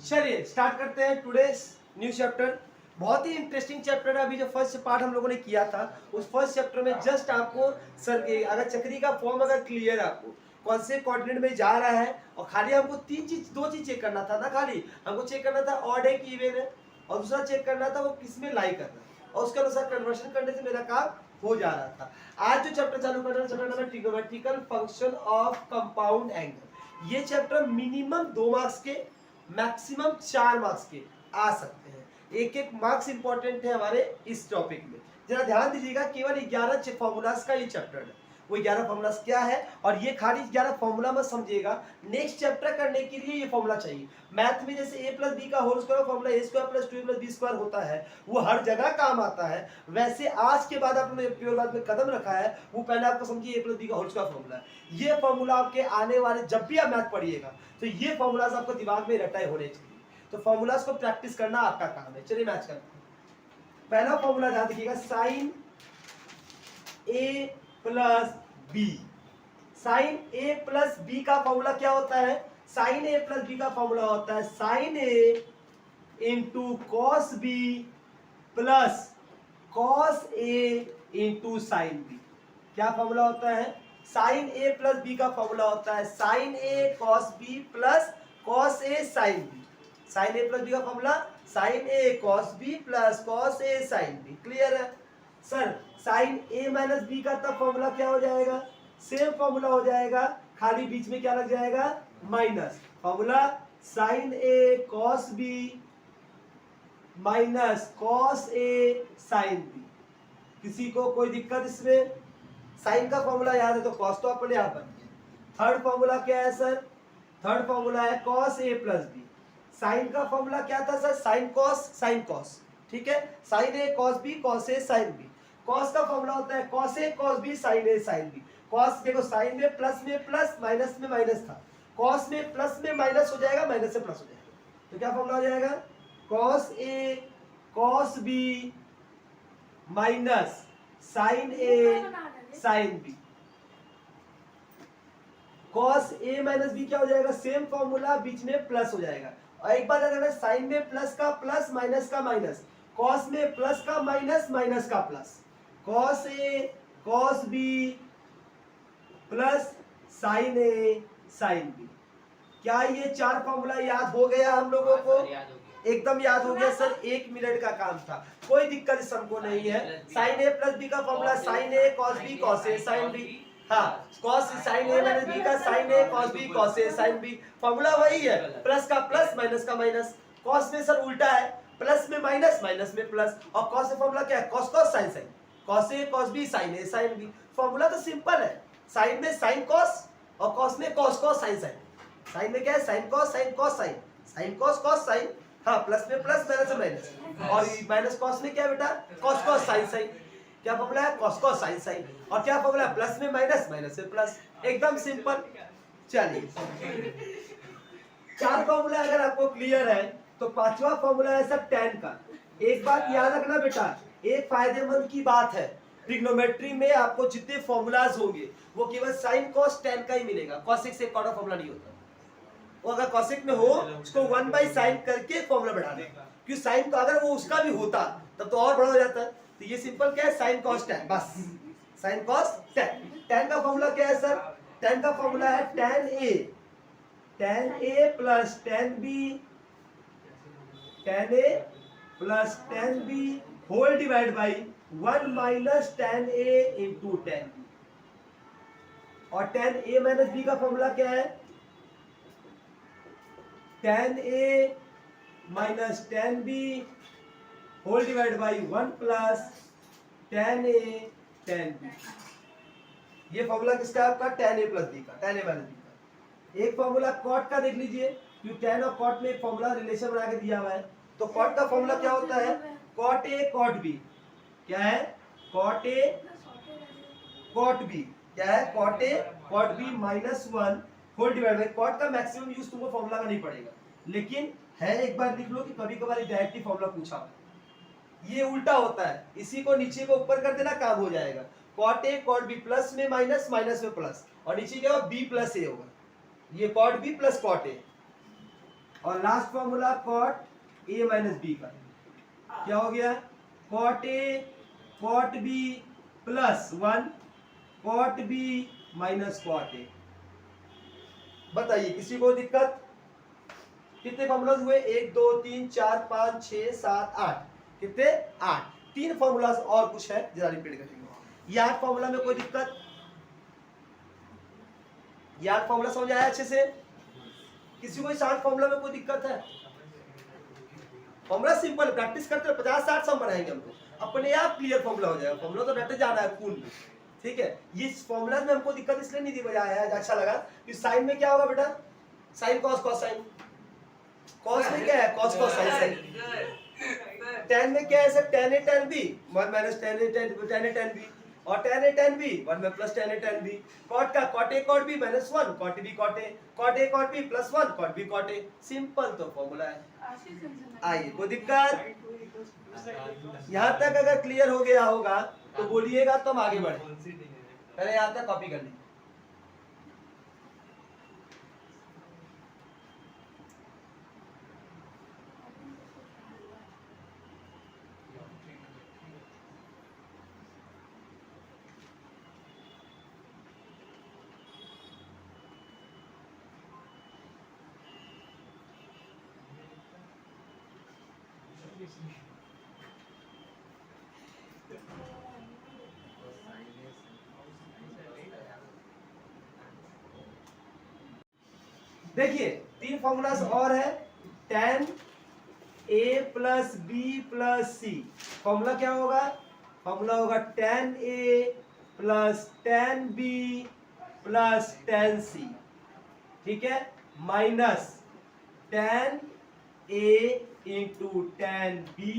चलिए स्टार्ट करते हैं टुडेस न्यू चैप्टर। बहुत ही इंटरेस्टिंग चैप्टर है। अभी जो फर्स्ट पार्ट हम लोगों ने किया था उस फर्स्ट चैप्टर में जस्ट आपको सर के अगर चक्री का फॉर्म अगर क्लियर है, आपको कौन से कोऑर्डिनेट में जा रहा है, और खाली हमको दो चीज चेक करना था ना। खाली हमको चेक करना था ऑड है कि इवन है, और दूसरा चेक करना था वो किस में लाई करना है, और उसके अनुसार कन्वर्शन करने से मेरा काम हो जा रहा था। आज जो चैप्टर चालू कर रहे हैं chapter number trigonometrical function of compound angle. ये चैप्टर मिनिमम 2 मार्क्स के मैक्सिमम 4 मार्क्स के आ सकते हैं। एक एक मार्क्स इंपॉर्टेंट है हमारे इस टॉपिक में। जरा ध्यान दीजिएगा, केवल 11 फॉर्मूलाज का ये चैप्टर है। वो 11 फॉर्मूलाज क्या है, और ये खाली 11 फॉर्मूला मत समझिएगा, नेक्स्ट चैप्टर करने के लिए ये फॉर्मूला चाहिए। मैथ में जैसे a प्लस बी का whole square formula a square plus 2a plus B square होता है, वो हर जगह काम आता है। वैसे आज के बाद आपने प्योर मैथ में कदम रखा है, वो पहले आपको समझिए a प्लस बी का होल स्क्वायर फॉर्मूला है। ये फॉर्मूला आपके आने वाले जब भी आप मैथ पढ़िएगा तो ये फॉर्मूलाज आपको दिमाग में रटाए होने चाहिए। तो फॉर्मूलाज को प्रैक्टिस करना आपका काम है। चलिए मैच करते हैं। पहला फॉर्मूला ध्यान देखिएगा, sine a plus B. Sine a plus B का फॉर्मूला क्या होता है? साइन a प्लस बी का फॉर्मूला होता है sine a into cos B plus cos a into sine B. क्या फॉर्मूला होता है? साइन a प्लस बी का फॉर्मूला होता है sine a cos b plus cos a sine b। Sine a plus B का formula sine a cos b plus cos a sine b। Clear है sir? Sine a minus B का तब formula क्या हो जाएगा? Same formula हो जाएगा, खाली बीच में क्या लग जाएगा? Minus. Formula sine a cos b minus cos a sine b। किसी को कोई दिक्कत इसमें? साइन का फॉर्मूला याद है तो कॉस तो अपने आप बन गया। थर्ड फॉर्मूला क्या है सर? थर्ड फॉर्मूला है cos a plus B. Sine का फॉर्मूला क्या था सर? Sine cos. ठीक है, sine a cos b cos a sine b। Cos का फॉर्मूला होता है cos a cos b sine a sine b। Cos देखो, साइन में प्लस माइनस में माइनस था, कॉस में प्लस में माइनस हो जाएगा, माइनस से प्लस हो जाएगा। तो क्या फॉर्मूला हो जाएगा? Cos a cos b minus sine a sine b। Cos a minus B क्या हो जाएगा? सेम फॉर्मूला, बीच में प्लस हो जाएगा। और एक बात अगर साइन में प्लस का प्लस माइनस का माइनस, कॉस में प्लस का माइनस माइनस का plus, cos a cos b plus sine a sine b। क्या ये 4 फॉर्मूला याद हो गया हम लोगों को? एकदम याद हो गया सर। 1 मिनट का काम था, कोई दिक्कत इस हमको नहीं है। साइन a प्लस बी का formula sine a cos b cos a sine b। हाँ, cos sine a minus B का sine a cos b cos a sine b। Formula वही है, प्लस का प्लस माइनस का माइनस। कॉस में sir उल्टा है, प्लस में माइनस माइनस में प्लस। और कॉस से फॉर्मूला क्या है? Cos cos sine sine, cos a cos b sine a sine b। Formula तो सिंपल है, साइन में साइन कॉस और कॉस में cos cos sine sine. Sine में क्या है? Sine cos sine cos sine, sine cos cos sine. हाँ, plus में प्लस माइनस में माइनस, और माइनस कॉस में क्या बेटा? Cos cos sine sine. क्या फॉर्मूला है? Cos cos sine sine. और क्या फॉर्मूला है? प्लस में माइनस माइनस में प्लस। एकदम सिंपल। चलिए, 4 फॉर्मूला अगर आपको क्लियर है तो 5वां फॉर्मूला है सर tan का। एक बात याद रखना बेटा, एक फायदेमंद की बात है, ट्रिग्नोमेट्री में आपको जितने फॉर्मूलाज होंगे वो केवल साइन कॉस tan का ही मिलेगा। कॉसेक से कॉर्डर फॉर्मूला नहीं होता। वो अगर कॉसेक में हो उसको 1 बाई साइन करके फॉर्मूला बढ़ा देगा, क्योंकि साइन तो अगर वो उसका भी होता तब तो और बड़ा हो जाता है। तो ये सिंपल क्या है? साइन कॉस tan, बस साइन कॉस tan। tan का फॉर्मूला क्या है सर? tan का फॉर्मूला है tan a plus tan b whole divide by 1 minus tan a into tan b। और tan a माइनस b का फॉर्मूला क्या है? tan a minus tan b whole divide by 1 plus tan a tan b। ये formula किसका? आपका tan a plus b का, tan a minus b का। एक फॉर्मूला कॉट का देख लीजिए, क्योंकि tan और कॉट में एक फॉर्मूला रिलेशन बना के दिया हुआ है। तो कॉट का फॉर्मूला क्या होता है? Cot a cot b। क्या है? Cot a cot b। क्या है? Cot a cot b minus 1 whole divide by, cot का मैक्सिमम यूज तुमको फॉर्मूला का नहीं पड़ेगा, लेकिन है एक बार लिख लो कि कभी कभार डायरेक्टली फॉर्मूला पूछा होगा। ये उल्टा होता है, इसी को नीचे को ऊपर कर देना, काम हो जाएगा। Cot a cot b plus में माइनस माइनस में प्लस, और नीचे क्या होगा? b प्लस a होगा। ये cot b plus cot a। और last formula cot A minus B का क्या हो गया, cot A cot B plus 1 cot B minus cot A. बताइए किसी को दिक्कत? कितने फॉर्मूलाज हुए, 1 2 3 4 5 6 7 8, कितने 8, 3 फॉर्मूलाज और कुछ है जरा रिपीट करेंगे। ये 8 फॉर्मूला में कोई दिक्कत? ये 8 फॉर्मूला समझ आया अच्छे से? किसी को इस 8 फॉर्मूला में कोई दिक्कत है? फॉर्मूला सिंपल, प्रैक्टिस करते हैं 50-60 सम बनाएंगे हम लोग, अपने आप क्लियर फॉर्मूला हो जाएगा। फॉर्मूला तो रटे जाना है खून में, ठीक है। ये फॉर्मूला में हमको दिक्कत इसलिए नहीं दी बजाया है, अच्छा लगा कि साइन में क्या होगा बेटा, sine cos cos sine, cos में क्या है cos cos sine sine, tan में क्या है sir tan A tan B 1 minus tan A tan B, और टेन ए टेन बी 1 में plus tan A tan B, cot का cot A cot B minus 1 cot B cot A cot B plus 1 cot B cot A, simple तो formula है। आइए कोई दिक्कत? यहाँ तक अगर क्लियर हो गया होगा तो बोलिएगा तो हम आगे बढ़े, पहले यहाँ तक कॉपी कर लीजिए। देखिए 3 फॉर्मूलाज और है, tan a plus B plus C, formula क्या होगा, फॉर्मूला होगा tan a plus tan b plus tan c, ठीक है, minus tan a into tan b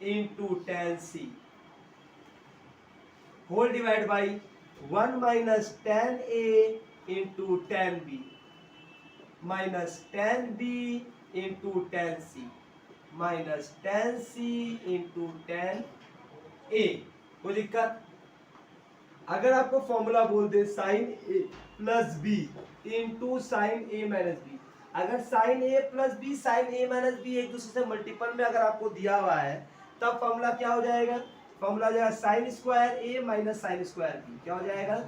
into tan c whole divide by 1 minus tan a into tan b minus tan b into tan c minus tan c into tan a। कोई दिक्कत? अगर आपको formula बोल दे sine a plus B into sine a minus B, अगर sine a plus B sine a minus B एक दूसरे से मल्टीपल में अगर आपको दिया हुआ है तब फॉर्मूला क्या हो जाएगा, फॉर्मूला हो जाएगा sine square a minus sine square B, क्या हो जाएगा,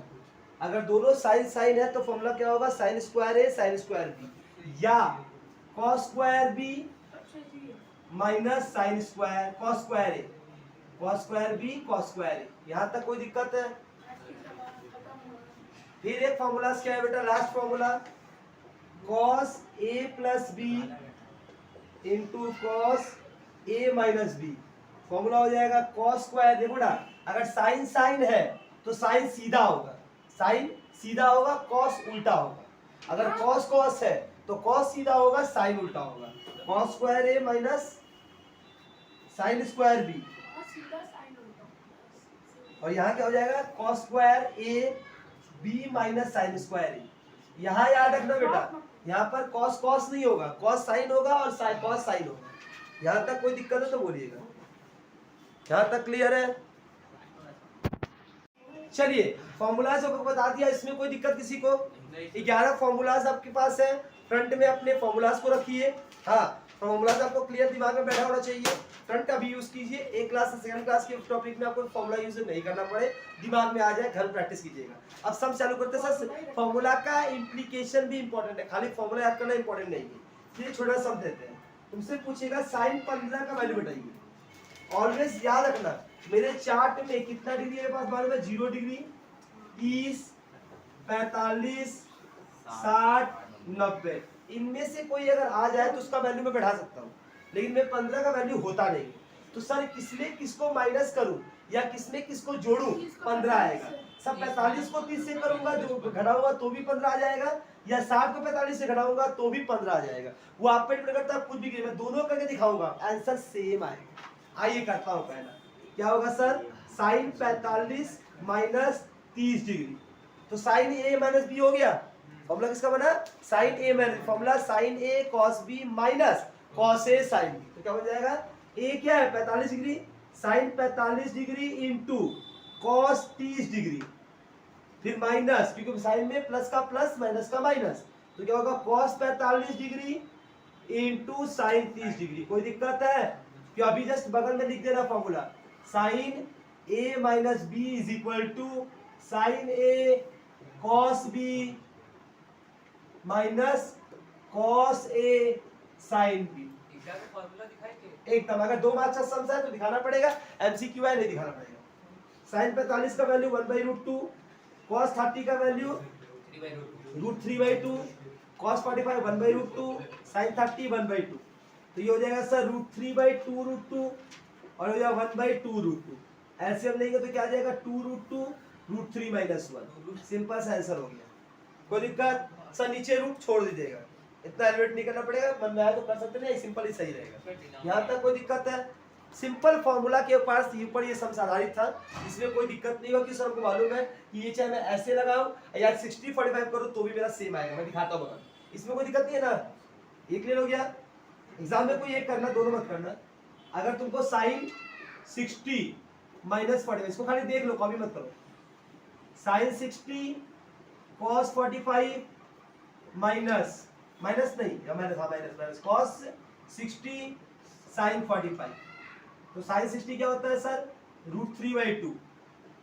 अगर दोनों साइन साइन है तो फॉर्मूला क्या होगा sine square A sine square B, या cos square B minus sine square cos square A cos square B cos square A. यहाँ तक कोई दिक्कत है? फिर एक फॉर्मूला क्या है बेटा, last formula cos A plus B into cos A minus B, formula हो जाएगा कॉस स्क्वायर। देखो ना अगर साइन साइन है तो साइन सीधा होगा, साइन सीधा होगा, कॉस उल्टा होगा, अगर कॉस कॉस है तो कॉस सीधा होगा, साइन उल्टा होगा, cos square A minus sine square B, और यहाँ क्या हो जाएगा cos square A B minus sine square A. यहाँ याद रखना बेटा, यहाँ पर कॉस कॉस नहीं होगा, कॉस साइन होगा और कॉस साइन होगा। यहाँ तक कोई दिक्कत है तो बोलिएगा, यहाँ तक क्लियर है? चलिए फॉर्मूलाज आपको बता दिया, इसमें कोई दिक्कत किसी को? 11 फॉर्मूलाज आपके पास है, फ्रंट में अपने फॉर्मूलाज को रखिए। हाँ फॉर्मूलाज आपको क्लियर दिमाग में बैठा होना चाहिए, फ्रंट का भी यूज कीजिए, एक क्लास से सेकंड क्लास के टॉपिक में आपको फॉर्मूला यूज नहीं करना पड़े, दिमाग में आ जाए, घर प्रैक्टिस कीजिएगा। अब सब चालू करते हैं सर, फॉर्मूला का इम्प्लीकेशन भी इंपॉर्टेंट है, खाली फॉर्मूला याद करना इंपॉर्टेंट नहीं है। ये छोटा शब्द देते हैं, तुमसे पूछेगा साइन 15 का वैल्यू बताइए, ऑलवेज याद रखना मेरे चार्ट में कितना डिग्री मेरे पास मालूम है, 0 डिग्री 30 45 60 90, इनमें से कोई अगर आ जाए तो उसका वैल्यू मैं बढ़ा सकता हूँ, लेकिन मैं 15 का वैल्यू होता नहीं। तो सर किसमें किसको माइनस करूं या किसमें किसको जोड़ूं, 15 आएगा। सब 45 को 30 से करूंगा जो घटाऊंगा तो भी 15 आ जाएगा, या 60 को 45 से घटाऊंगा तो भी 15 आ जाएगा, वो आप पे डिपेंड करता है, कुछ भी मैं दोनों करके दिखाऊंगा, आंसर सेम आएगा। आइए करता हूँ पहला, क्या होगा सर, साइन 45 माइनस 30 डिग्री, तो साइन ए माइनस बी हो गया, फॉर्मूला किसका बना, sine A minus, formula sine A cos B minus cos A sine B, तो क्या हो जाएगा, ए क्या है 45 degree, sine 45 degree into cos 30 degree, फिर माइनस, क्योंकि साइन में प्लस का प्लस माइनस का माइनस, तो क्या होगा cos 45 degree into sine 30 degree. कोई दिक्कत है? कि अभी जस्ट बगल में लिख देना formula, sine A minus B is equal to sine A cos B minus cos A sine B. एकदम, अगर 2 मार्क्स का सम है तो दिखाना पड़ेगा, एमसीक्यू है नहीं दिखाना पड़ेगा। साइन 45 का वैल्यू 1/√2, कॉस 30 का वैल्यू √3/2, कॉस 45 1/√2, साइन 30 1/2। तो ये हो जाएगा सर √3/2√2 और हो जाएगा 1/2√2। एलसीएम लेंगे तो क्या आ जाएगा 2√2 √3 - 1। सिंपल सा आंसर हो गया। कोई दिक्कत? सर नीचे रूट छोड़ दीजिएगा, इतना एलिवेट नहीं करना पड़ेगा, मन में आया तो कर सकते नहीं, सिंपल ही सही रहेगा। यहाँ तक कोई दिक्कत है? सिंपल फॉर्मूला के पास ऊपर ये सब आधारित था, इसमें कोई दिक्कत नहीं होगी। सर को मालूम है कि ये चाहे मैं ऐसे लगाऊं या 60-45 करूं तो भी मेरा सेम आएगा, मैं दिखाता हूँ, इसमें कोई दिक्कत नहीं है ना। ये क्लियर हो गया? एग्जाम में कोई एक करना, दोनों मत करना। अगर तुमको साइन 60 माइनस 45, इसको खाली देख लो, कॉपी मत करो। साइन 60 कॉस 45 माइनस नहीं या माइनस कॉस 60 साइन 45। तो साइन 60 क्या होता है सर √3/2,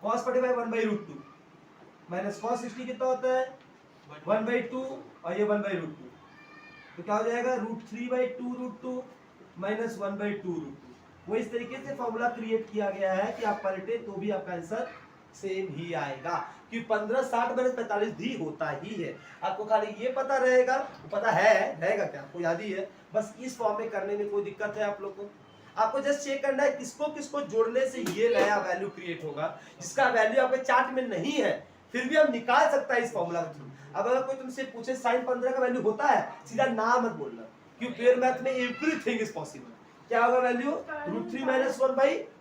कॉस 45 1/√2 माइनस कॉस 60 कितना होता है 1/2 और ये 1/√2। तो क्या हो जाएगा √3/2√2 माइनस 1/2√2। वो इस तरीके से फॉर्मूला क्रिएट किया गया है कि आप पलटे तो भी आपका आंसर सेम ही आएगा, कि 15 60 - 45 भी होता ही है। आपको खाली ये पता रहेगा, पता है रहेगा क्या आपको याद ही है, बस इस फॉर्म में करने में कोई दिक्कत है आप लोग को? आपको जस्ट चेक करना है किसको किसको जोड़ने से ये नया वैल्यू क्रिएट होगा, जिसका वैल्यू आपके चार्ट में नहीं है फिर भी हम निकाल सकता है इस फॉर्मूला के थ्रू। अब अगर कोई तुमसे पूछे साइन 15 का वैल्यू होता है, सीधा ना मत बोलना, क्योंकि प्योर मैथ में एवरीथिंग इज पॉसिबल। क्या होगा वैल्यू √3 -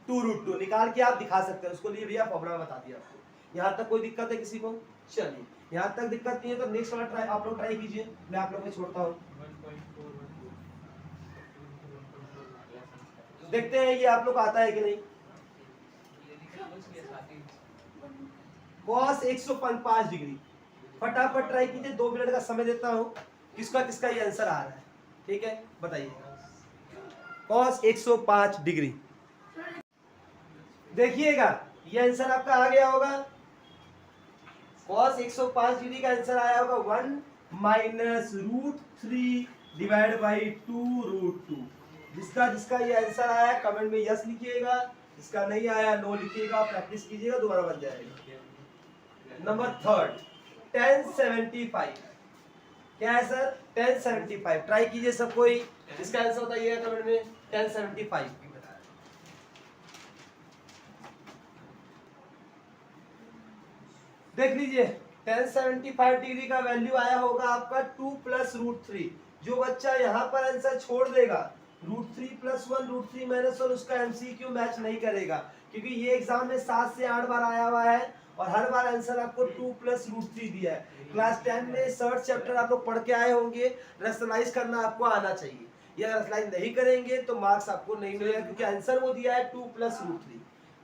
1/2√2 निकाल के आप दिखा सकते हैं, उसको लिए भैया फॉर्मूला बता दिया आपको। यहाँ तक कोई दिक्कत है किसी को? चलिए, यहाँ तक दिक्कत नहीं है तो नेक्स्ट वाला ट्राई आप लोग ट्राई कीजिए, मैं आप लोग को छोड़ता हूँ। देखते हैं ये आप लोग आता है कि नहीं। कॉस 105 डिग्री, फटाफट ट्राई कीजिए, 2 मिनट का समय देता हूँ। किसका किसका ये आंसर आ रहा है, ठीक है बताइए। कॉस 105 डिग्री, देखिएगा ये आंसर आपका आ गया होगा। कॉस 105 डिग्री का आंसर आया होगा 1 माइनस √3 डिवाइड बाई 2√2। जिसका जिसका ये आंसर आया कमेंट में यस लिखिएगा, जिसका नहीं आया नो लिखिएगा, प्रैक्टिस कीजिएगा, दोबारा बन जाएगा। नंबर 3 1075 क्या है सर 1075, ट्राई कीजिए सब कोई, इसका आंसर बताइएगा कमेंट में 1075। देख लीजिए 1075 डिग्री का वैल्यू आया होगा आपका 2 + √3। जो बच्चा यहाँ पर आंसर छोड़ देगा √3 + 1 √3 - 1 उसका एमसीक्यू मैच नहीं करेगा, क्योंकि ये एग्जाम में 7 से 8 बार आया हुआ है और हर बार आंसर आपको 2 + √3 दिया है। क्लास 10 में सर्च चैप्टर आप लोग पढ़ के आए होंगे, रैशनलाइज करना आपको आना चाहिए। ये रैशनलाइज नहीं करेंगे तो मार्क्स आपको नहीं मिलेगा, क्योंकि आंसर वो दिया है 2 + √3।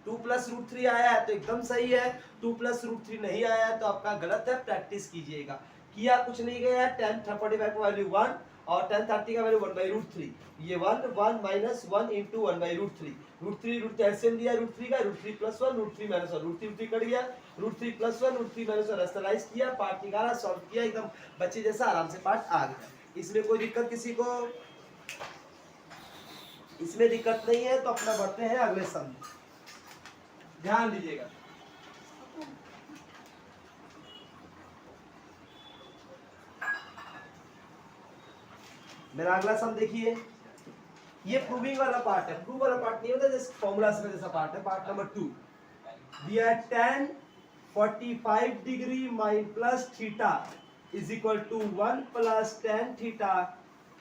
2 + √3 आया है तो एकदम सही है, 2 + √3 नहीं आया है तो आपका गलत है, प्रैक्टिस कीजिएगा। किया कुछ नहीं गया है, 1045 का वैल्यू 1 और 1030 का वैल्यू 1/√3। ये 1 1 - 1 × 1/√3, √3 एलसीएम दिया √3 का, √3 + 1 √3 - 1, √3 कट गया, √3 + 1 √3 - 1 रैशनलाइज किया, पार्ट निकाला, सॉल्व किया, एकदम बच्चे जैसा आराम से पार्ट आ गया। इसमें कोई दिक्कत किसी को? इसमें दिक्कत नहीं है तो अपना बढ़ते हैं अगले सम में, ध्यान दीजिएगा। मेरा अगला सम देखिए, ये प्रूविंग वाला पार्ट है, प्रूव वाला पार्ट नहीं होता, जैसे फॉर्मूला से जैसा पार्ट है, पार्ट नंबर 2 दिया 10 45 degree plus theta is equal to 1 + tan theta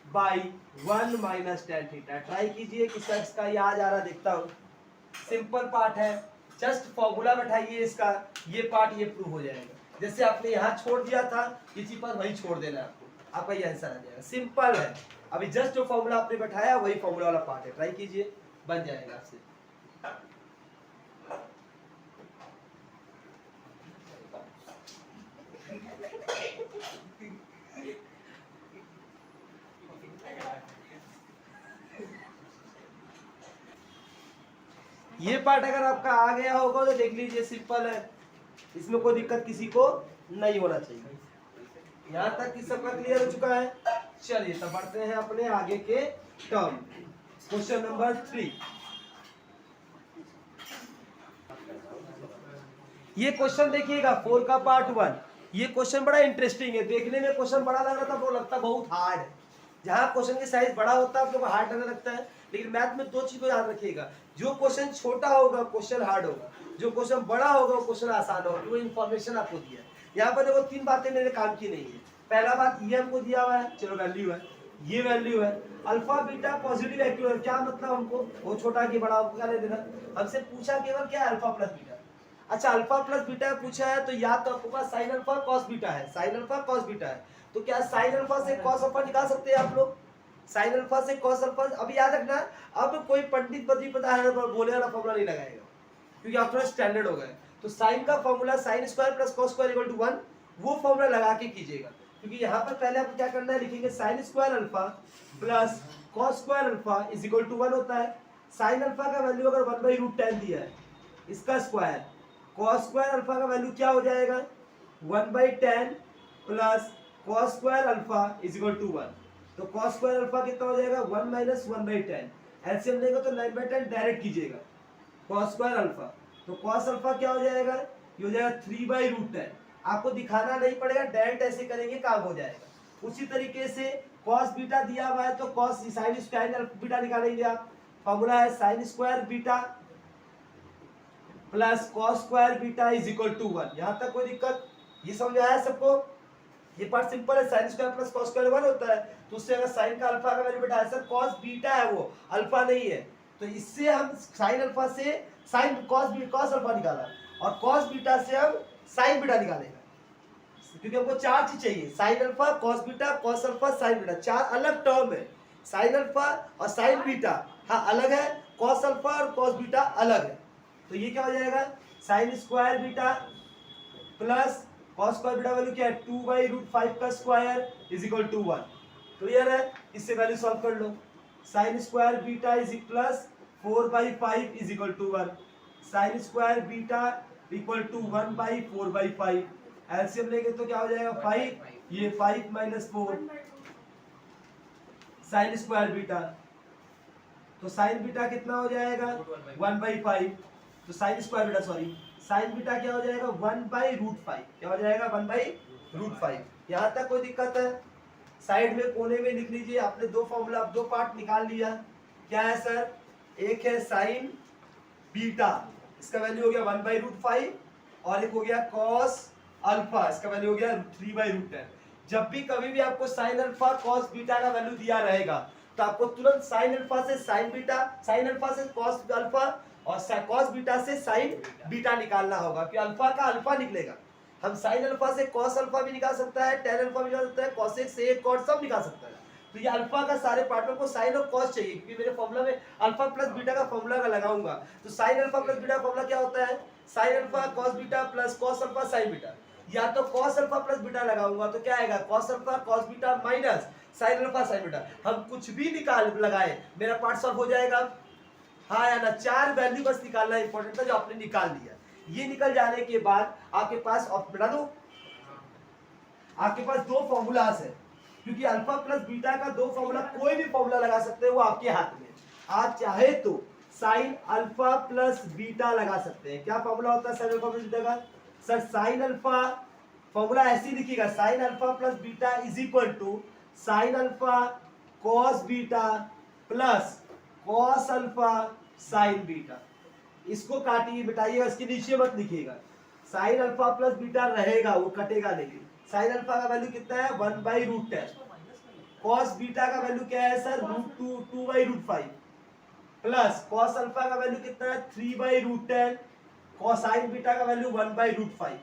by 1 - tan theta. Try कीजिए कि सर इसका ये आ जा रहा देखता हूँ, सिंपल पार्ट है, जस्ट फॉर्मूला बैठाइए इसका, ये पार्ट ये प्रूव हो जाएगा। जैसे आपने यहाँ छोड़ दिया था किसी पर, वही छोड़ देना है आपको, आपका ये आंसर आ जाएगा, सिंपल है। अभी जस्ट जो फॉर्मूला आपने बैठाया वही फॉर्मूला वाला पार्ट है, ट्राई कीजिए बन जाएगा आपसे। ये पार्ट अगर आपका आ गया होगा तो देख लीजिए सिंपल है, इसमें कोई दिक्कत किसी को नहीं होना चाहिए। यहाँ तक कि सबका क्लियर हो चुका है। चलिए तब बढ़ते हैं अपने आगे के टर्म। Question number 3। ये क्वेश्चन देखिएगा 4 का पार्ट 1। ये क्वेश्चन बड़ा इंटरेस्टिंग है, देखने में क्वेश्चन बड़ा लग रहा था, वो लगता बहुत हार्ड है। जहाँ क्वेश्चन की साइज बड़ा होता है आपको हार्ड लगने लगता है, लेकिन मैथ में दो चीज को याद रखिएगा, जो क्वेश्चन छोटा होगा क्वेश्चन हार्ड होगा, जो क्वेश्चन बड़ा होगा क्वेश्चन आसान होगा। वो इन्फॉर्मेशन आपको दिया है। यहाँ पर देखो 3 बातें मेरे काम की नहीं है। पहला बात ये हमको दिया हुआ है, चलो वैल्यू है, ये वैल्यू है अल्फा बीटा पॉजिटिव एक्टिव, क्या मतलब हमको वो छोटा कि बड़ा क्या ले देना, हमसे पूछा केवल क्या है अल्फा प्लस बीटा। अच्छा अल्फा प्लस बीटा पूछा है तो या तो आपके पास साइन अल्फा कॉस बीटा है, साइन अल्फा कॉस बीटा है, तो क्या साइन अल्फा से कॉस अल्फा निकाल सकते हैं आप लोग? साइन अल्फा से कॉस अल्फा, अब याद रखना अब कोई पंडित बद्री पता है बोले वाला फॉर्मूला नहीं लगाएगा, क्योंकि आप थोड़ा स्टैंडर्ड हो गए। तो साइन का formula sine square plus cos square equal to 1, वो फॉर्मूला लगा के कीजिएगा, क्योंकि यहाँ पर पहले आपको क्या करना है, लिखेंगे sine square alpha plus cos square alpha is equal to 1 होता है। साइन अल्फा का वैल्यू अगर 1/√10 दिया है, इसका स्क्वायर, कॉस स्क्वायर अल्फा का वैल्यू क्या हो जाएगा 1/10 plus cos square alpha is equal to 1। तो कॉस स्क्वायर अल्फा कितना हो जाएगा 1 माइनस 1/10, एलसीएम लेंगे तो 9/10 डायरेक्ट कीजिएगा कॉस स्क्वायर अल्फा, तो कॉस अल्फा क्या हो जाएगा, ये हो जाएगा 3/√10। आपको दिखाना नहीं पड़ेगा, डायरेक्ट ऐसे करेंगे काम हो जाएगा। उसी तरीके से कॉस बीटा दिया हुआ है तो कॉस साइन स्क्वायर बीटा निकालेंगे आप, फॉर्मूला है sine square beta plus cos square beta is equal to 1। यहां तक कोई दिक्कत, ये समझ आया सबको? ये पार्ट सिंपल है, sine square plus cos square 1 होता है, तो उससे अगर साइन का अल्फा का वैल्यू बेटा है सर कॉस बीटा है वो अल्फा नहीं है, तो इससे हम साइन अल्फा से साइन कॉस अल्फा निकाला और कॉस बीटा से हम साइन बीटा निकालेगा, क्योंकि हमको 4 चीज चाहिए, sine alpha cos beta cos alpha sine beta, 4 अलग टर्म है। साइन अल्फा और साइन बीटा हाँ अलग है, कॉस अल्फा और कॉस बीटा अलग है। तो ये क्या हो जाएगा sine square beta plus cos square beta value क्या है 2/√5 का स्क्वायर इज इक्वल टू 1। क्लियर है? इससे वैल्यू सॉल्व कर लो, sine square beta is plus 4/5 is equal to 1, sign square beta equal to 1/4/5, LCM लेंगे तो क्या हो जाएगा 5, ये 5 माइनस 4 साइन स्क्वायर बीटा, तो साइन बीटा कितना हो जाएगा 1/5, तो sine square beta sorry sine beta क्या हो जाएगा 1/√5, क्या हो जाएगा 1/√5। यहाँ तक कोई दिक्कत है? साइड में कोने में लिख लीजिए, आपने दो फॉर्मूला दो पार्ट निकाल लिया, क्या है सर, एक है साइन बीटा, इसका वैल्यू हो गया 1/√5 और एक हो गया कॉस अल्फा, इसका वैल्यू हो गया 3/√10। जब भी कभी भी आपको साइन अल्फा कॉस बीटा का वैल्यू दिया रहेगा तो आपको तुरंत साइन अल्फा से साइन बीटा, साइन अल्फा से कॉस अल्फा और कॉस बीटा से साइन बीटा निकालना होगा, कि अल्फा का अल्फा निकलेगा। हम साइन अल्फा से कॉस अल्फा भी निकाल सकता है, टेन अल्फा भी निकाल सकता है, कॉसेक से कॉट सब निकाल सकता है। तो ये अल्फा का सारे पार्ट में को साइन और कॉस चाहिए, क्योंकि मेरे फॉर्मूला में अल्फा प्लस बीटा का फॉर्मूला का लगाऊंगा। तो साइन अल्फा प्लस बीटा का फॉर्मूला क्या होता है, sine alpha cos beta plus cos alpha sine beta, या तो कॉस अल्फा प्लस बीटा लगाऊंगा तो क्या आएगा cos alpha cos beta minus sign alpha sine beta. हम कुछ भी निकाल लगाए मेरा पार्ट सॉल्व हो जाएगा, हाँ या ना। 4 वैल्यू बस निकालना इंपॉर्टेंट था जो आपने निकाल लिया। ये निकल जाने के बाद आपके पास बता दो, आपके पास 2 फॉर्मूलास है, क्योंकि अल्फा प्लस बीटा का 2 फॉर्मूला कोई भी फॉर्मूला लगा सकते हैं, वो आपके हाथ में। आप चाहे तो साइन अल्फा प्लस बीटा लगा सकते हैं। क्या फॉर्मूला होता है साइन अल्फा प्लस बीटा का सर, साइन अल्फा फॉर्मूला ऐसे लिखिएगा, sine alpha plus beta is equal to sine alpha cos beta plus cos alpha sine beta. इसको काटिए मिटाइएगा, इसके नीचे मत लिखिएगा। साइन अल्फा प्लस बीटा रहेगा, वो कटेगा नहीं। साइन अल्फा का वैल्यू कितना है 1/√10, कॉस बीटा का वैल्यू क्या है सर √2/√5 प्लस कॉस अल्फा का वैल्यू कितना है 3/√10, कॉस साइन बीटा का वैल्यू 1/√5,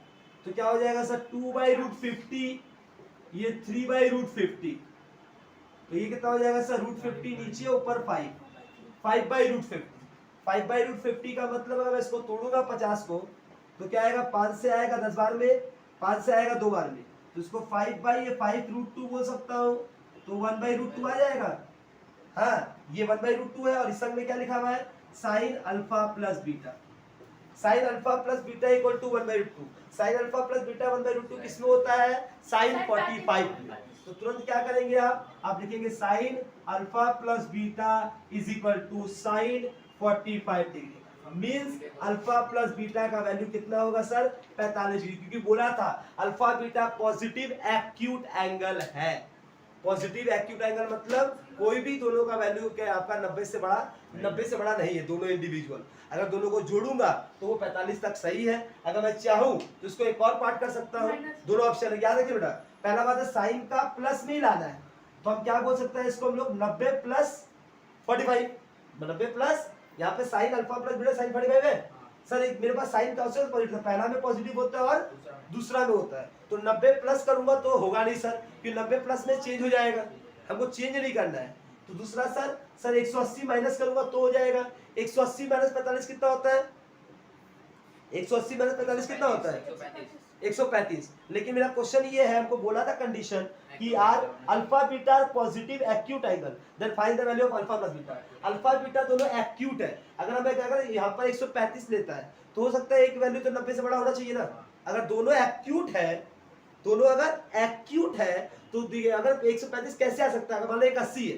तो क्या हो जाएगा सर 2/√50, ये 3/√50, तो ये कितना हो जाएगा सर √50 नीचे ऊपर 5/√50। 5/√50 का मतलब अगर मैं इसको तोड़ूंगा 50 को तो क्या आएगा, 5 से आएगा 10 बार में, 5 से आएगा 2 बार में, तो इसको 5/5√2 बोल सकता हूँ, तो 1/√2 आ जाएगा। हाँ ये 1/√2 है और इस संग में क्या लिखा हुआ है sine alpha plus beta. Sine alpha plus beta equal to 1/√2। Sine alpha plus beta 1/√2 किसमें होता है? साइन 45 में। तो तुरंत क्या करेंगे आप लिखेंगे sine alpha plus beta is equal to sine 45 degree. Means alpha plus beta का वैल्यू कितना होगा सर? 45 डिग्री, क्योंकि बोला था alpha beta positive acute angle है। पॉजिटिव एक्यूट एंगल मतलब कोई भी दोनों का वैल्यू क्या आपका 90 से बड़ा नहीं है, दोनों इंडिविजुअल। अगर दोनों को जोड़ूंगा तो वो 45 तक सही है। अगर मैं चाहूं तो इसको एक और पार्ट कर सकता हूं। दोनों ऑप्शन याद रखिए बेटा। पहला बात है साइन का प्लस नहीं लाना है, तो हम क्या बोल सकते हैं इसको हम लोग 90 प्लस 45। 90 प्लस यहाँ पे sign alpha plus beta sign 45 है सर। एक मेरे पास साइन का ऑप्शन पॉजिटिव, पहला में पॉजिटिव होता है और दूसरा में होता है, तो 90 प्लस करूंगा तो होगा नहीं सर, क्योंकि 90 प्लस में चेंज हो जाएगा, हमको चेंज नहीं करना है। तो दूसरा सर 180 माइनस करूंगा तो हो जाएगा। 180 माइनस 45 कितना होता है? 180 माइनस 45 कितना होता है? 135। लेकिन मेरा क्वेश्चन ये है, हमको बोला था कंडीशन कि are alpha beta positive acute angle, then find the value of alpha plus beta. Alpha beta दोनों एक्यूट है। अगर मैं क्या करें यहाँ पर 135 लेता है तो हो सकता है एक वैल्यू तो 90 से बड़ा होना चाहिए ना। अगर दोनों एक्यूट है, दोनों अगर एक्यूट है तो अगर 135 कैसे आ सकता है? अगर मान लो एक 80 है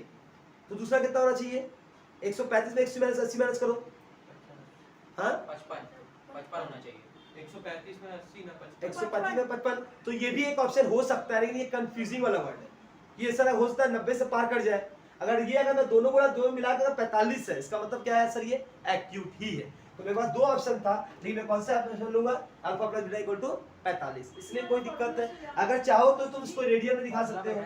तो दूसरा कितना होना चाहिए? 135 में 80 माइनस करो, हाँ 55 होना चाहिए। 135 में 80 ना 135 में 55। तो ये भी एक ऑप्शन हो सकता है, लेकिन ये कंफ्यूजिंग वाला वर्ड है। ये सर हो सकता है 90 से पार कर जाए। अगर मैं दोनों गुणा दो मिलाकर 45 है, इसका मतलब क्या है सर? ये एक्यूट ही है। तो मेरे पास दो ऑप्शन था, लेकिन मैं कौन सा ऑप्शन लूंगा? Alpha plus beta equal to 45। इसलिए कोई दिक्कत है, अगर चाहो तो तुम इसको रेडियन में दिखा सकते हो।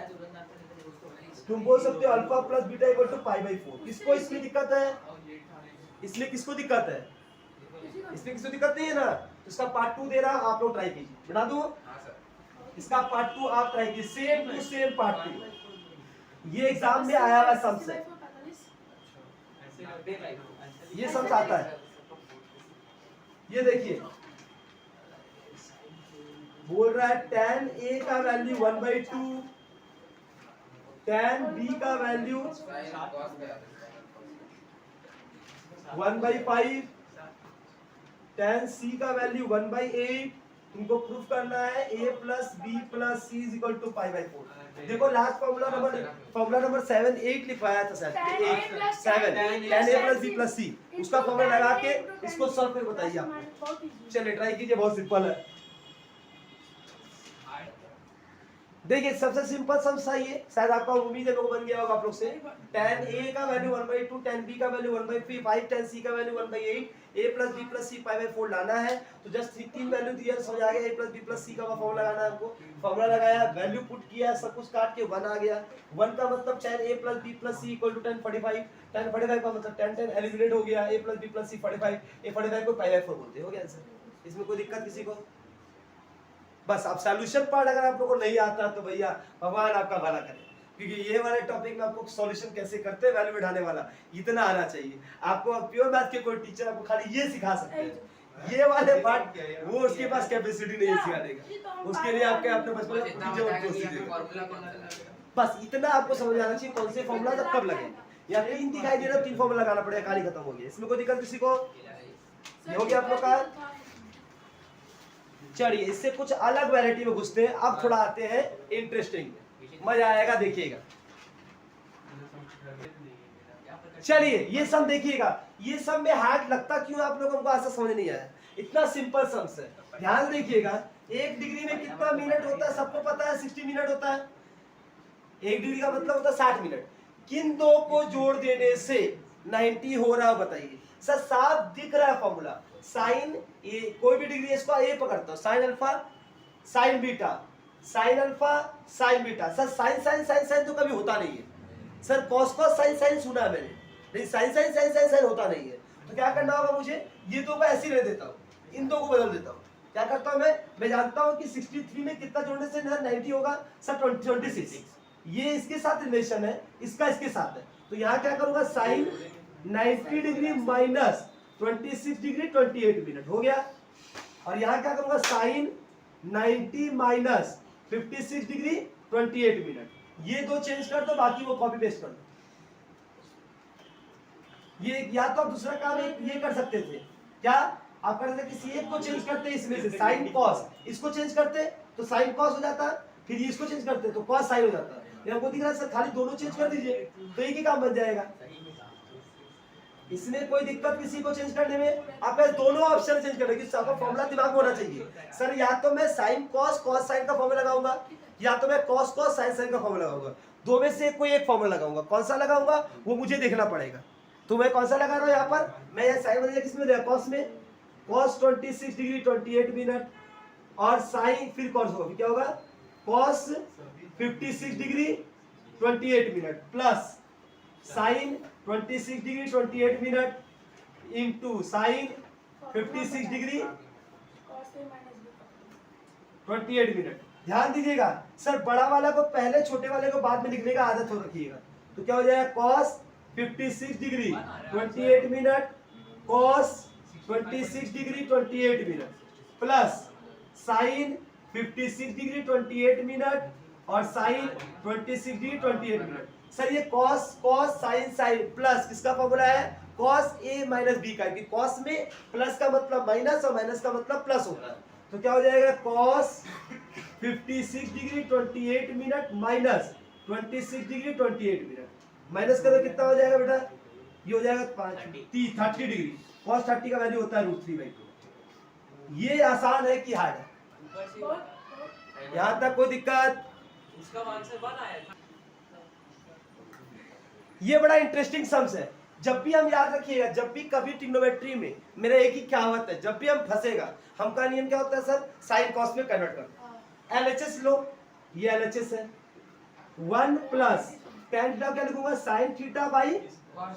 तुम बोल सकते हो alpha plus beta equal to π/4। किसको इसमें दिक्कत है? इसलिए किसको दिक्कत है? इसमें किसको दिक्कत नहीं है ना। तो इसका पार्ट 2 दे रहा, आप लोग ट्राई कीजिए। बना दूं? इसका पार्ट 2 आप ट्राई कीजिए, सेम टू सेम पार्ट 2। ये एग्जाम में आया हुआ सम्स है, ये सम्स आता है। ये देखिए बोल रहा है tan A का वैल्यू 1/2, tan B का वैल्यू 1/5, tan C का वैल्यू 1/8। तुमको प्रूफ करना है A plus B plus C is equal to π/4। देखो लास्ट फॉर्मूला नंबर 7 8 लिखवाया था sir, 7 tan A plus B plus C, उसका फॉर्मूला लगा के इसको सॉल्व करके बताइए आप। चलिए ट्राई कीजिए, बहुत सिंपल है। देखिए सबसे सिंपल सम सही है, शायद आपका उम्मीद है बन गया होगा आप लोग से। tan A का वैल्यू 1/2, tan B का वैल्यू 1/5, tan C का value 1/8, A plus B plus C π/4 लाना है। तो जस्ट तीन वैल्यू दिया समझ आ गया। A plus B plus C का फॉर्मूला लगाना है हमको। फॉर्मूला लगाया, वैल्यू पुट किया, सब कुछ काट के 1 आ गया। 1 का मतलब tan A plus B plus C equal to tan 45। tan 45 का मतलब tan एलिमिनेट हो गया। A plus B plus C 45, A 45 को π/4 बोलते हैं। हो गया आंसर। इसमें कोई दिक्कत किसी को? बस अब सॉल्यूशन पार्ट अगर आप लोगों को नहीं आता तो भैया भगवान आपका भला करे, क्योंकि ये वाले टॉपिक में आपको सॉल्यूशन कैसे करते हैं वैल्यू बढ़ाने वाला इतना आना चाहिए आपको। प्योर मैथ के कोई टीचर आपको खाली ये सिखा सकते हैं, ये वाले पार्ट वो उसके पास कैपेसिटी नहीं है सिखाने का। उसके लिए आपके अपने बचपन में बस इतना आपको समझ आना चाहिए कौन से फॉर्मूला तब कब लगे। या 3 दिखाई दे रहा है, 3 फॉर्मूला लगाना पड़ेगा, कहानी खत्म हो गई। इसमें कोई दिक्कत किसी को? ये हो गया आप लोग का। चलिए इससे कुछ अलग वैरायटी में घुसते हैं। अब थोड़ा आते हैं इंटरेस्टिंग, मजा आएगा, देखिएगा। चलिए ये सम देखिएगा, ये सम में हार्ड लगता क्यों आप लोगों को ऐसा समझ नहीं आया? इतना सिंपल सम है, ध्यान देखिएगा। 1 डिग्री में कितना मिनट होता है सबको पता है, 60 मिनट होता है। 1 डिग्री का मतलब होता है 60 मिनट। किन दो को जोड़ देने से 90 हो रहा है बताइए सर? साफ दिख रहा है फॉर्मूला। साइन ए, कोई भी डिग्री इसको ए पकड़ता हूं, sine alpha sine beta, sine alpha sine beta. Sir sine sine sine sine तो कभी होता नहीं है sir. Cos cos sine sine सुना है मैंने, लेकिन sine sine sine sine sine होता नहीं है। तो क्या करना होगा मुझे? ये दो को ऐसे ही रह देता हूँ, इन दो को बदल देता हूँ। क्या करता हूँ मैं जानता हूँ कि 63 में कितना जोड़ने से 90 होगा सर? 26। ये इसके साथ रिलेशन है, इसका इसके साथ है। तो यहाँ क्या करूंगा? Sine 90 degree minus 26 degree 28 minute हो गया। और यहाँ क्या करूंगा? Sine 90 minus 56 degree 28 minute. ये दो चेंज कर दो, बाकी वो कॉपी पेस्ट कर दो। ये या तो आप दूसरा काम ये कर सकते थे, क्या आप कर सकते किसी एक को चेंज करते इसमें से साइन कॉस, इसको चेंज करते तो साइन कॉस हो जाता, फिर ये इसको चेंज करते तो कॉस साइन हो जाता। ये हमको दिख रहा है सर खाली दोनों चेंज कर दीजिए तो एक ही काम बन जाएगा, इसमें कोई दिक्कत किसी को चेंज करने में। आप दोनों ऑप्शन चेंज करने की आपका फॉर्मूला दिमाग में होना चाहिए सर, या तो मैं साइन कॉस कॉस साइन का फॉर्मूला लगाऊंगा या तो मैं कॉस कॉस साइन साइन का फॉर्मूला लगाऊंगा, दो में से कोई एक फॉर्मूला लगाऊंगा, कौन सा लगाऊंगा वो मुझे देखना पड़ेगा। तो मैं कौन सा लगा रहा हूँ यहाँ पर, मैं यहाँ साइन बदलिए किस में दिया कॉस में, कॉस 26 डिग्री 28 मिनट और साइन फिर कॉस होगा क्या होगा cos 56 degree 28 minute plus sign 26 degree 28 minute into sine 56 degree 28 minute. ध्यान दीजिएगा सर बड़ा वाला को पहले छोटे वाले को बाद में लिखने का आदत हो रखिएगा, तो क्या हो जाएगा cos 56 degree 28 minute cos 26 degree 28 minute plus sine 56 degree 28 minute और साइन 26 डिग्री 28 मिनट। सर ये cos cos sine sine plus किसका फॉर्मूला है कॉस ए माइनस बी का, कि कॉस में प्लस का मतलब माइनस और माइनस का मतलब प्लस होता है, तो क्या हो जाएगा cos 56 degree 28 minute minus 26 degree 28 minute, minus करो कितना हो जाएगा बेटा, ये हो जाएगा 30 डिग्री, कॉस 30 का वैल्यू होता है √3/2। ये आसान है कि हार्ड है, यहाँ तक कोई दिक्कत? उसका आंसर 1 आया था। ये बड़ा इंटरेस्टिंग सम्स है, जब भी हम याद रखिएगा, जब भी कभी ट्रिग्नोमेट्री में मेरा एक ही कहावत है, जब भी हम फंसेगा हमका नियम क्या होता है सर, साइन कॉस में कन्वर्ट करना। एलएचएस लो, ये एलएचएस है 1 प्लस tan थीटा क्या लिखूंगा sine theta by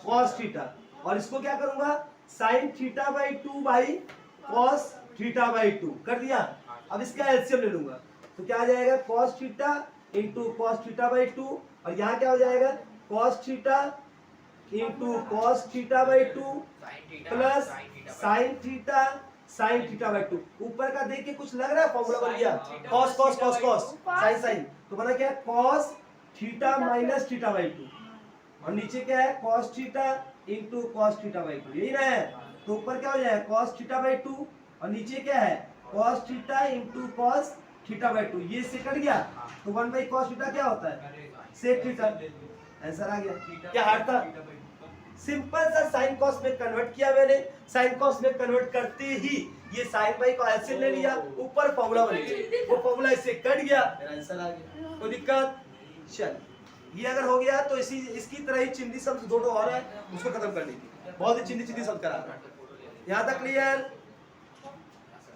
cos theta, और इसको क्या करूंगा sine theta by 2 by cos theta by 2 कर दिया। अब इसका एलसीएम ले लूंगा तो क्या आ जाएगा cos theta into cos theta by 2, और यहाँ क्या हो जाएगा cos theta into cos theta by 2 plus sine theta by 2। ऊपर का देख के कुछ लग रहा है फॉर्मूला बन गया cos cos cos cos sine sine, तो बना क्या cos theta minus theta by 2, और नीचे क्या है cos theta into cos theta by 2, यही ना है। तो ऊपर क्या हो जाएगा कॉस थीटा बाई 2 और नीचे क्या है cos theta into cos theta by 2, ये से कट गया तो 1 बाई कॉस थीटा क्या होता है सेक थीटा, आंसर आ गया। क्या हार्ड था, सिंपल सा साइन कॉस में कन्वर्ट किया मैंने, साइन कॉस में कन्वर्ट करते ही ये साइन बाई को एलसीएम ले लिया, ऊपर फॉर्मूला बन गया, वो फॉर्मूला इससे कट गया, मेरा आंसर आ गया। कोई दिक्कत? चल ये अगर हो गया तो इसकी तरह ही चिंदी सम्स दो और है उसको खत्म करने की, बहुत ही चिंदी सम्स करा रहा है। यहाँ तक क्लियर?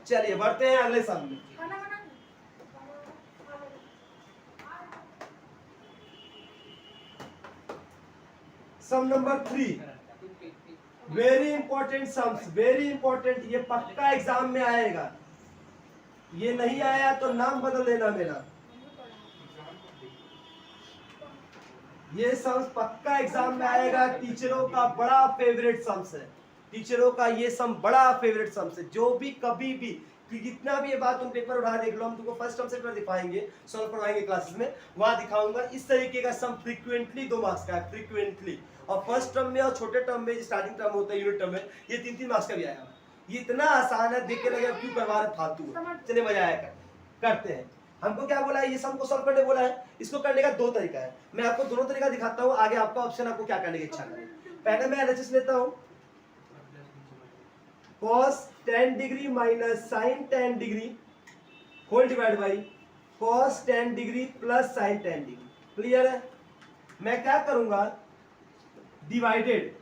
चलिए बढ़ते हैं अगले सम में। Sum number 3, very important sums, very important, ये पक्का एग्जाम में आएगा, ये नहीं आया तो नाम बदल देना मेरा। ये सम्स पक्का एग्जाम में आएगा, टीचरों का बड़ा फेवरेट सम्स है, टीचरों का ये सम बड़ा फेवरेट सम्स है, जो भी कभी भी जितना भी ये बात तुम पेपर उठा देख लो, हम तुमको फर्स्ट टर्म से पेपर दिखाएंगे, सॉल्व करवाएंगे क्लासेस में, वहां दिखाऊंगा इस तरीके का सम फ्रीक्वेंटली 2 मार्क्स का है, फ्रीक्वेंटली, और फर्स्ट टर्म में और छोटे टर्म में स्टार्टिंग टर्म होता है यूनिट टर्म में, ये 3-3 मार्क्स का भी आएगा। ये इतना आसान है, देख के लगे क्यों करवा रहे फालतू, चलिए मजा आएगा, करते हैं। हमको क्या बोला है, ये सम को सॉल्व करने बोला है, इसको करने का 2 तरीका है, मैं आपको दोनों तरीका दिखाता हूँ, आगे आपका ऑप्शन आपको क्या करने की इच्छा करे। पहले मैं एलएचएस लेता हूँ, cos 10 degree minus sine 10 degree whole divide by cos 10 degree plus sine 10 degree, clear है। मैं क्या करूंगा डिवाइडेड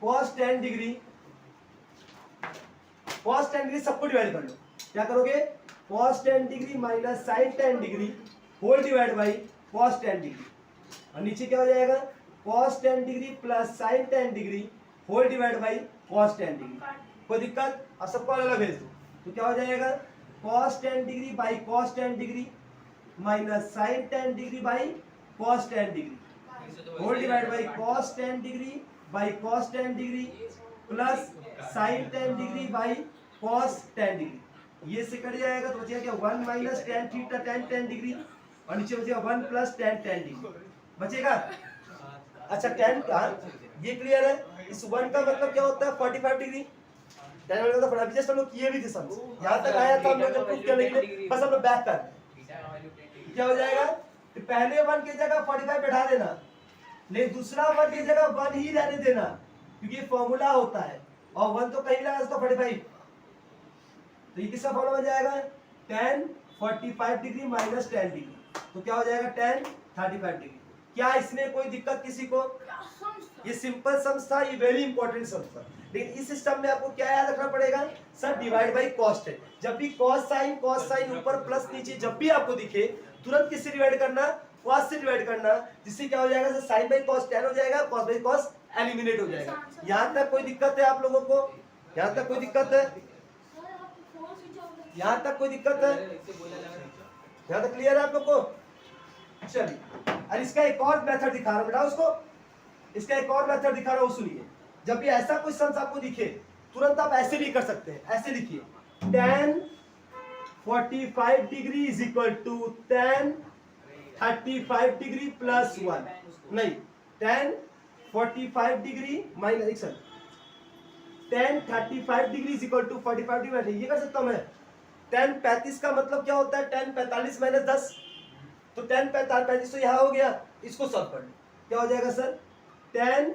cos 10 डिग्री सबको डिवाइड कर लो, क्या करोगे cos 10 degree minus sine 10 degree whole divide by cos 10 degree, और नीचे क्या हो जाएगा cos 10 degree plus sine 10 degree whole divide by cos 10 degree. कोई दिक्कत? अब सबको अलग भेज दो, तो क्या हो जाएगा cos 10 degree by cos 10 degree minus sine 10 degree by cos 10 degree whole divide by cos 10 degree by cos 10 degree plus sine 10 degree by cos 10 degree. ये से कट जाएगा तो बचेगा क्या 1 minus tan theta tan 10 degree, और नीचे बचेगा 1 plus tan 10 degree बचेगा। अच्छा tan ये क्लियर है। इस 1 का मतलब क्या होता है 45 डिग्री। tan का मतलब अभी जस्ट हम लोग किए भी थे सब, यहाँ तक आया था हम लोग जब प्रूफ करने के लिए, बस हम लोग बैक कर क्या हो जाएगा कि पहले 1 की जगह 45 बैठा देना, लेकिन दूसरा 1 की जगह 1 ही रहने देना, क्योंकि ये फॉर्मूला होता है और 1 तो कहीं लगा उसका 45, तो ये किसका फॉर्मूला बन जाएगा tan 45 degree minus tan degree, तो क्या हो जाएगा tan 35 डिग्री। क्या इसमें कोई दिक्कत किसी को? ये सिंपल सम्स था, ये वेरी इंपॉर्टेंट सम्स था, लेकिन इस सिस्टम में आपको क्या याद रखना पड़ेगा सर, डिवाइड बाई कॉस्ट है। जब भी कॉस साइन ऊपर प्लस नीचे जब भी आपको दिखे, तुरंत किससे डिवाइड करना, कॉस से डिवाइड करना, जिससे क्या हो जाएगा sir, sine by cos tan हो जाएगा, कॉस बाई कॉस एलिमिनेट हो जाएगा। यहाँ तक कोई दिक्कत है आप लोगों को? यहाँ तक कोई दिक्कत है? यहाँ तक कोई दिक्कत है? यहाँ तक क्लियर है आप लोग को? चलिए, और इसका एक और मेथड दिखा रहा हूं बेटा उसको, इसका एक और मेथड दिखा रहा हूं, सुनिए। जब भी ऐसा कोई सम्स आपको दिखे, तुरंत आप ऐसे भी कर सकते हैं, ऐसे लिखिए tan 45 degree is equal to tan 35 degree plus 1, नहीं tan 45 degree minus tan 35 degree is equal to 45 degree, ये कर सकता हूं मैं। tan 35 का मतलब क्या होता है, tan 45 माइनस 10, तो tan 45 तो यहाँ हो गया, इसको सॉल्व कर लो, क्या हो जाएगा sir, tan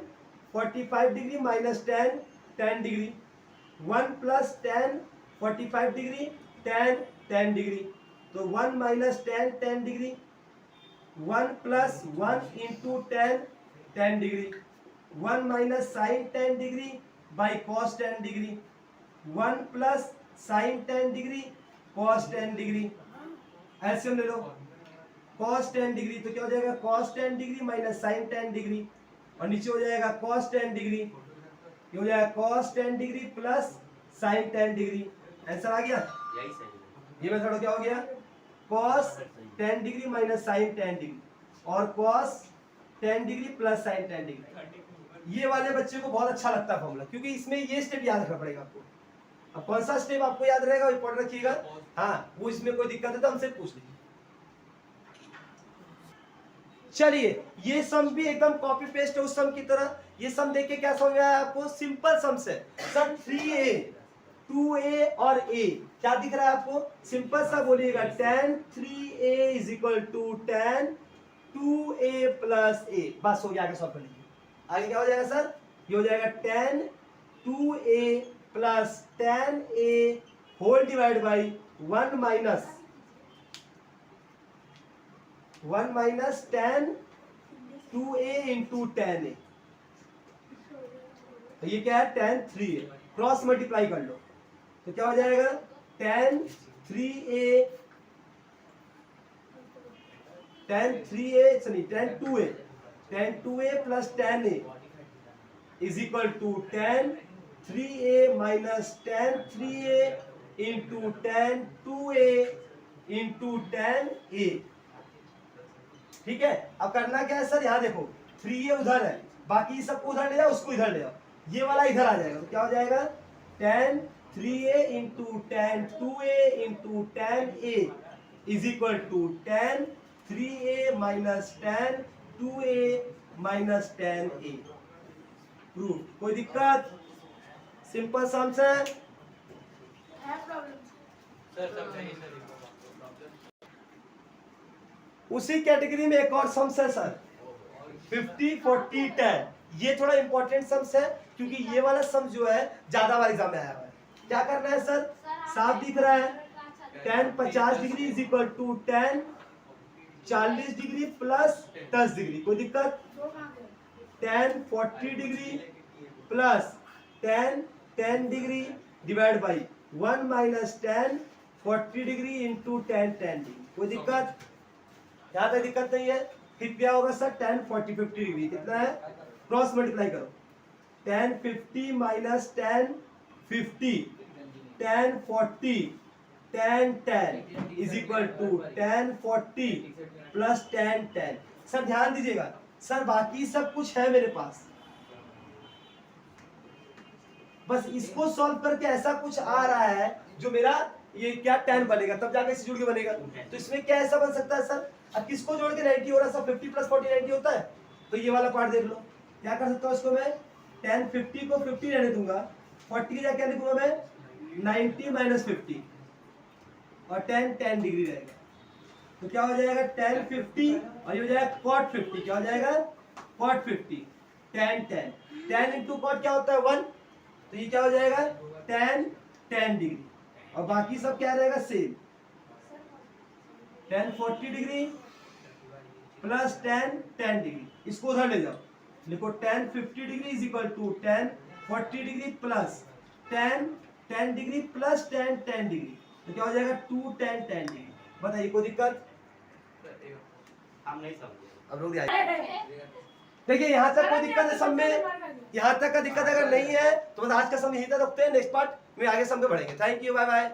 45 degree minus tan degree, 1 plus tan 45 degree tan degree, तो 1 minus tan degree, 1 plus 1 into tan degree, 1 minus sine tan degree by cos tan degree, 1 plus sine tan degree cos tan degree, ऐसे ले लो cos tan degree, तो क्या हो जाएगा cos tan degree minus sin tan degree, और नीचे हो जाएगा cos tan डिग्री, ये हो जाएगा cos tan degree plus sin tan degree. Answer आ गया, ये मेथड क्या हो गया, cos tan degree minus sin tan degree और cos tan degree plus sin tan degree. ये वाले बच्चे को बहुत अच्छा लगता है फॉर्मूला, क्योंकि इसमें ये स्टेप याद रखना पड़ेगा आपको। अब कौन सा स्टेप आपको याद रहेगा, वो पढ़ रखिएगा। हाँ, वो इसमें कोई दिक्कत है तो हमसे पूछ लीजिए। चलिए, ये सम भी एकदम कॉपी पेस्ट है उस सम की तरह। ये सम देख के क्या समझ में आया आपको, सिंपल सम्स है सर, 3a 2a और a, क्या दिख रहा है आपको, सिंपल सा बोलिएगा tan 3a is equal to tan 2a plus a, बस हो गया, आगे सॉल्व कर लीजिए। आगे क्या हो जाएगा सर, ये हो जाएगा tan 2a plus tan a whole divide by 1 minus tan 2a into tan a, तो ये क्या है tan 3a, क्रॉस मल्टीप्लाई कर लो, तो क्या हो जाएगा tan 3a sorry tan 2a plus tan a is equal to tan 3a minus tan 3a into tan 2a into tan a। ठीक है, अब करना क्या है सर, यहाँ देखो 3a उधर है, बाकी सबको उधर ले जाओ, उसको इधर ले जाओ, ये वाला इधर आ जाएगा, तो क्या हो जाएगा tan 3a into tan 2a into tan a is equal to tan 3a minus tan 2a minus tan a। Proof, कोई दिक्कत, सिंपल सम्स है। उसी कैटेगरी में एक और सम्स है सर, 50 40 10, ये थोड़ा इंपॉर्टेंट सम्स है, क्योंकि ये वाला सम जो है ज्यादा बार एग्जाम में आया हुआ है। क्या करना है सर, साफ दिख रहा है, tan 50 degree is equal to tan 40 degree plus 10 degree, कोई दिक्कत, tan 40 degree plus tan 10 degree divide by 1 minus tan 40 degree into tan 10 degree, कोई दिक्कत, यहाँ तक दिक्कत नहीं है। फिर क्या होगा सर, tan 40 50 डिग्री कितना है, क्रॉस मल्टीप्लाई करो, tan 50 minus tan 50 tan 40 tan 10 is equal to tan 40 plus tan 10। Sir ध्यान दीजिएगा सर, बाकी सब कुछ है मेरे पास, बस इसको सॉल्व करके ऐसा कुछ आ रहा है जो मेरा ये क्या tan बनेगा, तब जाकर इसे जोड़ के बनेगा। तो इसमें क्या ऐसा बन सकता है सर, अब किसको जोड़ के 90 हो रहा है सर, 50 प्लस 40 90 होता है, तो ये वाला पार्ट देख लो, क्या कर सकता हूँ इसको मैं tan 50 को 50 रहने दूंगा, 40 की जगह क्या लिखूंगा मैं 90 माइनस 50 और tan डिग्री रहेगा। तो क्या हो जाएगा tan 50 और ये हो जाएगा cot 50, क्या हो जाएगा cot 50 tan इंटू cot क्या होता है 1, तो ये क्या हो जाएगा tan डिग्री और बाकी सब क्या रहेगा same, tan 40 degree plus tan degree. इसको उधर ले जाओ, लिखो tan 50 degree is equal to tan 40 degree plus tan degree plus tan degree, तो क्या हो जाएगा 2 tan डिग्री। बताइए कोई दिक्कत? हम नहीं समझे। अब लोग देखिए यहाँ तक कोई दिक्कत है सब में? यहाँ तक का दिक्कत अगर नहीं है तो बस आज का समय यहीं तक रखते हैं, नेक्स्ट पार्ट में आगे सब में बढ़ेंगे। Thank you, bye bye.